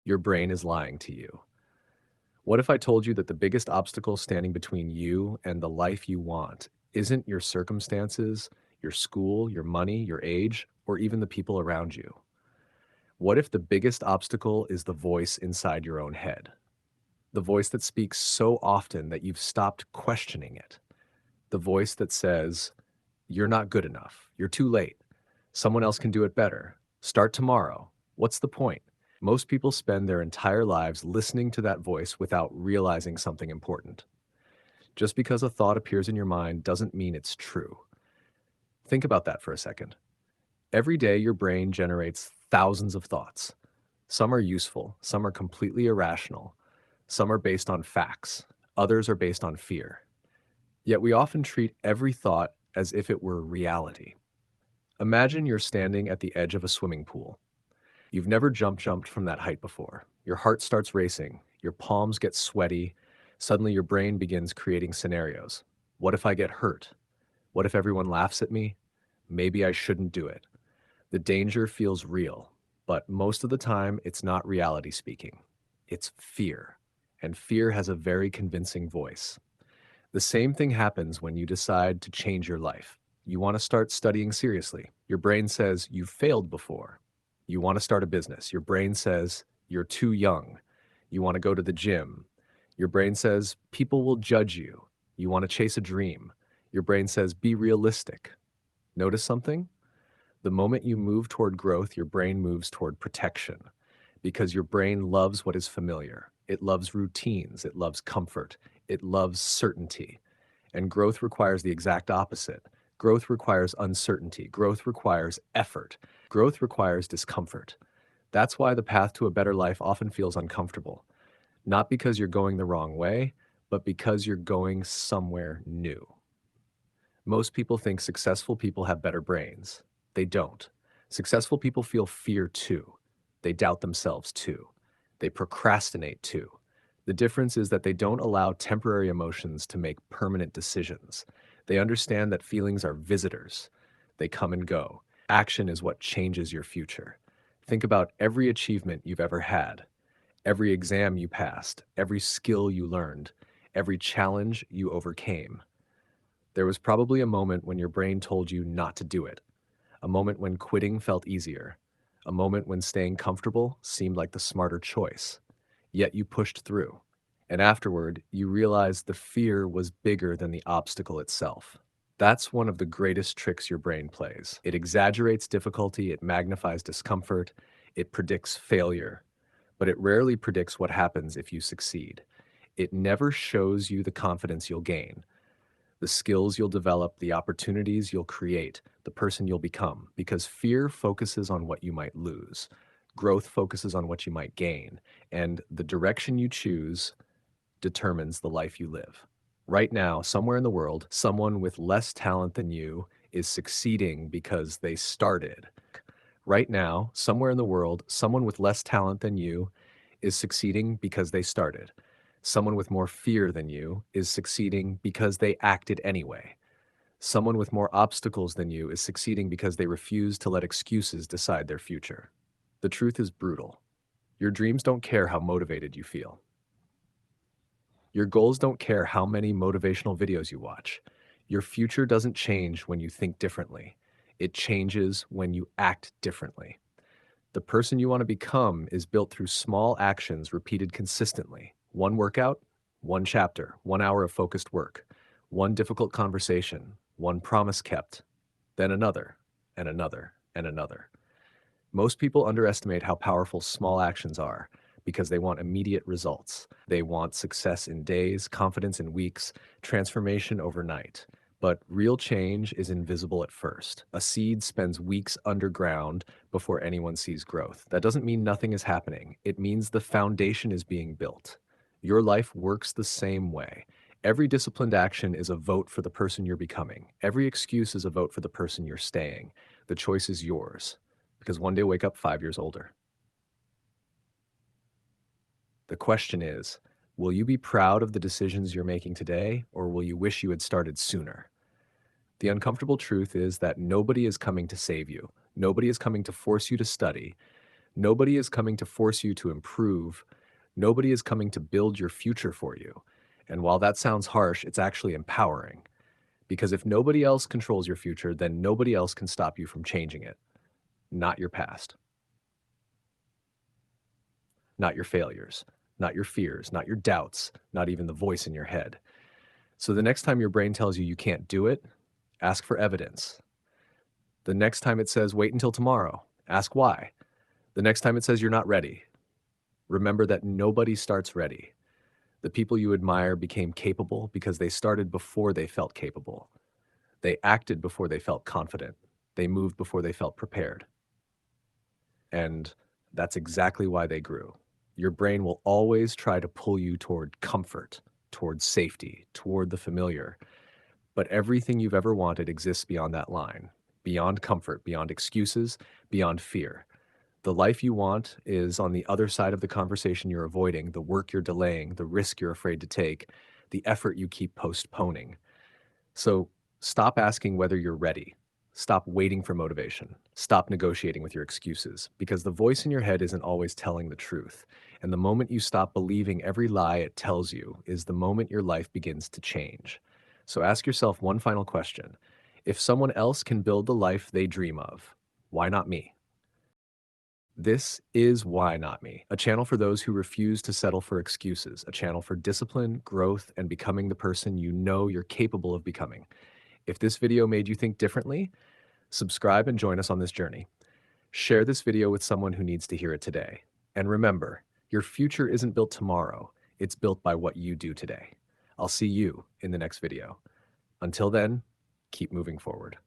Your brain is lying to you. What if I told you that the biggest obstacle standing between you and the life you want isn't your circumstances, your school, your money, your age, or even the people around you? What if the biggest obstacle is the voice inside your own head? The voice that speaks so often that you've stopped questioning it. The voice that says, "You're not good enough. You're too late. Someone else can do it better. Start tomorrow. What's the point?" Most people spend their entire lives listening to that voice without realizing something important. Just because a thought appears in your mind doesn't mean it's true. Think about that for a second. Every day, your brain generates thousands of thoughts. Some are useful, some are completely irrational, some are based on facts, others are based on fear. Yet we often treat every thought as if it were reality. Imagine you're standing at the edge of a swimming pool. You've never jumped from that height before. Your heart starts racing, your palms get sweaty, suddenly your brain begins creating scenarios. What if I get hurt? What if everyone laughs at me? Maybe I shouldn't do it. The danger feels real, but most of the time it's not reality speaking. It's fear, and fear has a very convincing voice. The same thing happens when you decide to change your life. You want to start studying seriously. Your brain says you've failed before. You want to start a business. Your brain says you're too young. You want to go to the gym. Your brain says people will judge you. You want to chase a dream. Your brain says be realistic. Notice something? The moment you move toward growth, your brain moves toward protection because your brain loves what is familiar. It loves routines. It loves comfort. It loves certainty. And growth requires the exact opposite. Growth requires uncertainty. Growth requires effort. Growth requires discomfort. That's why the path to a better life often feels uncomfortable. Not because you're going the wrong way, but because you're going somewhere new. Most people think successful people have better brains. They don't. Successful people feel fear too. They doubt themselves too. They procrastinate too. The difference is that they don't allow temporary emotions to make permanent decisions. They understand that feelings are visitors. They come and go. Action is what changes your future. Think about every achievement you've ever had, every exam you passed, every skill you learned, every challenge you overcame. There was probably a moment when your brain told you not to do it, a moment when quitting felt easier, a moment when staying comfortable seemed like the smarter choice. Yet you pushed through. And afterward, you realized the fear was bigger than the obstacle itself. That's one of the greatest tricks your brain plays. It exaggerates difficulty, it magnifies discomfort, it predicts failure, but it rarely predicts what happens if you succeed. It never shows you the confidence you'll gain, the skills you'll develop, the opportunities you'll create, the person you'll become, because fear focuses on what you might lose. Growth focuses on what you might gain, and the direction you choose determines the life you live. Right now, somewhere in the world, someone with less talent than you is succeeding because they started. Right now, somewhere in the world, someone with less talent than you is succeeding because they started. Someone with more fear than you is succeeding because they acted anyway. Someone with more obstacles than you is succeeding because they refuse to let excuses decide their future. The truth is brutal. Your dreams don't care how motivated you feel. Your goals don't care how many motivational videos you watch. Your future doesn't change when you think differently. It changes when you act differently. The person you want to become is built through small actions repeated consistently. One workout, one chapter, 1 hour of focused work, one difficult conversation, one promise kept, then another, and another, and another. Most people underestimate how powerful small actions are because they want immediate results. They want success in days, confidence in weeks, transformation overnight. But real change is invisible at first. A seed spends weeks underground before anyone sees growth. That doesn't mean nothing is happening. It means the foundation is being built. Your life works the same way. Every disciplined action is a vote for the person you're becoming. Every excuse is a vote for the person you're staying. The choice is yours, because one day wake up 5 years older. The question is, will you be proud of the decisions you're making today, or will you wish you had started sooner? The uncomfortable truth is that nobody is coming to save you. Nobody is coming to force you to study. Nobody is coming to force you to improve. Nobody is coming to build your future for you. And while that sounds harsh, it's actually empowering. Because if nobody else controls your future, then nobody else can stop you from changing it. Not your past, not your failures, not your fears, not your doubts, not even the voice in your head. So the next time your brain tells you you can't do it, ask for evidence. The next time it says wait until tomorrow, ask why. The next time it says you're not ready, remember that nobody starts ready. The people you admire became capable because they started before they felt capable. They acted before they felt confident. They moved before they felt prepared. And that's exactly why they grew. Your brain will always try to pull you toward comfort, toward safety, toward the familiar. But everything you've ever wanted exists beyond that line, beyond comfort, beyond excuses, beyond fear. The life you want is on the other side of the conversation you're avoiding, the work you're delaying, the risk you're afraid to take, the effort you keep postponing. So stop asking whether you're ready. Stop waiting for motivation. Stop negotiating with your excuses because the voice in your head isn't always telling the truth. And the moment you stop believing every lie it tells you is the moment your life begins to change. So ask yourself one final question. If someone else can build the life they dream of, why not me? This is Why Not Me, a channel for those who refuse to settle for excuses, a channel for discipline, growth, and becoming the person you know you're capable of becoming. If this video made you think differently, subscribe and join us on this journey. Share this video with someone who needs to hear it today. And remember, your future isn't built tomorrow, it's built by what you do today. I'll see you in the next video. Until then, keep moving forward.